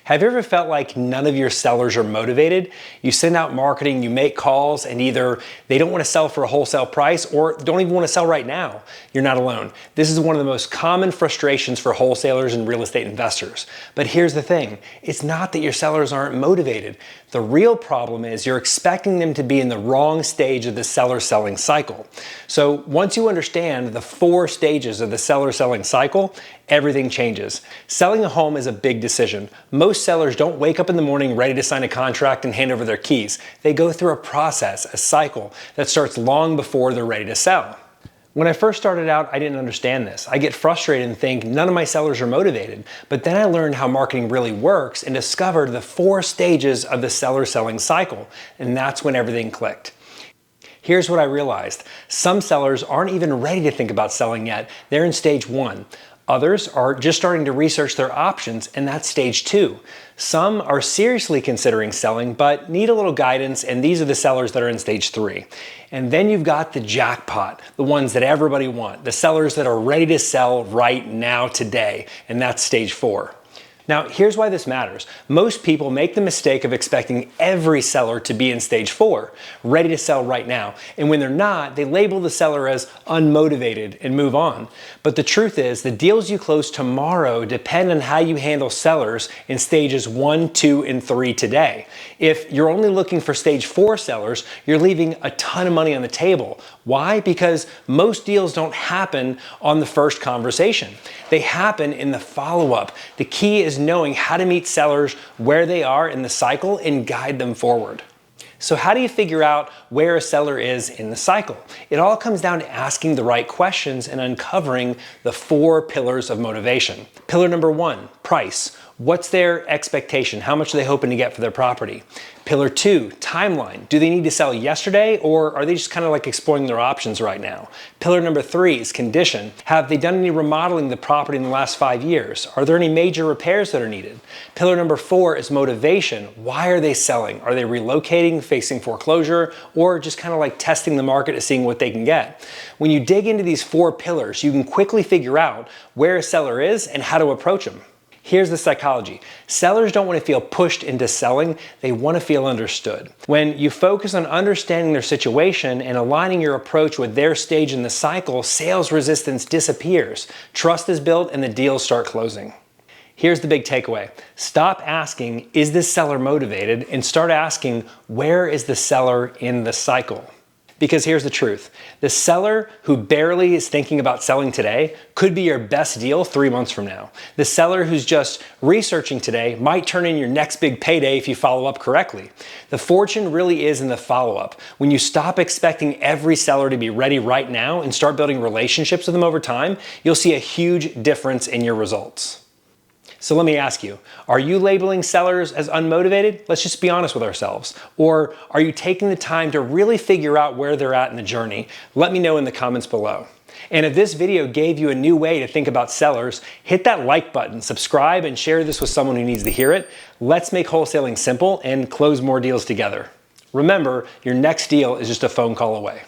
Have you ever felt like none of your sellers are motivated? You send out marketing, you make calls, and either they don't want to sell for a wholesale price or don't even want to sell right now. You're not alone. This is one of the most common frustrations for wholesalers and real estate investors. But here's the thing, it's not that your sellers aren't motivated. The real problem is you're expecting them to be in the wrong stage of the seller selling cycle. So once you understand the 4 stages of the seller selling cycle, everything changes. Selling a home is a big decision. Most sellers don't wake up in the morning ready to sign a contract and hand over their keys. They go through a process, a cycle that starts long before they're ready to sell. When I first started out, I didn't understand this. I get frustrated and think none of my sellers are motivated. But then I learned how marketing really works and discovered the 4 stages of the seller selling cycle. And that's when everything clicked. Here's what I realized. Some sellers aren't even ready to think about selling yet. They're in stage 1. Others are just starting to research their options, and that's stage 2. Some are seriously considering selling, but need a little guidance, and these are the sellers that are in stage 3. And then you've got the jackpot, the ones that everybody wants, the sellers that are ready to sell right now, today, and that's stage 4. Now, here's why this matters. Most people make the mistake of expecting every seller to be in stage 4, ready to sell right now. And when they're not, they label the seller as unmotivated and move on. But the truth is, the deals you close tomorrow depend on how you handle sellers in stages 1, 2, and 3 today. If you're only looking for stage 4 sellers, you're leaving a ton of money on the table. Why? Because most deals don't happen on the first conversation. They happen in the follow-up. The key is knowing how to meet sellers where they are in the cycle and guide them forward. So how do you figure out where a seller is in the cycle? It all comes down to asking the right questions and uncovering the 4 pillars of motivation. Pillar number 1, price. What's their expectation? How much are they hoping to get for their property? Pillar 2, timeline. Do they need to sell yesterday, or are they just kind of like exploring their options right now? Pillar number 3 is condition. Have they done any remodeling of the property in the last 5 years? Are there any major repairs that are needed? Pillar number 4 is motivation. Why are they selling? Are they relocating, facing foreclosure, or just kind of like testing the market and seeing what they can get? When you dig into these 4 pillars, you can quickly figure out where a seller is and how to approach them. Here's the psychology. Sellers don't want to feel pushed into selling, they want to feel understood. When you focus on understanding their situation and aligning your approach with their stage in the cycle, sales resistance disappears, trust is built, and the deals start closing. Here's the big takeaway. Stop asking, is this seller motivated? And start asking, where is the seller in the cycle? Because here's the truth. The seller who barely is thinking about selling today could be your best deal 3 months from now. The seller who's just researching today might turn in your next big payday if you follow up correctly. The fortune really is in the follow-up. When you stop expecting every seller to be ready right now and start building relationships with them over time, you'll see a huge difference in your results. So let me ask you, are you labeling sellers as unmotivated? Let's just be honest with ourselves. Or are you taking the time to really figure out where they're at in the journey? Let me know in the comments below. And if this video gave you a new way to think about sellers, hit that like button, subscribe, and share this with someone who needs to hear it. Let's make wholesaling simple and close more deals together. Remember, your next deal is just a phone call away.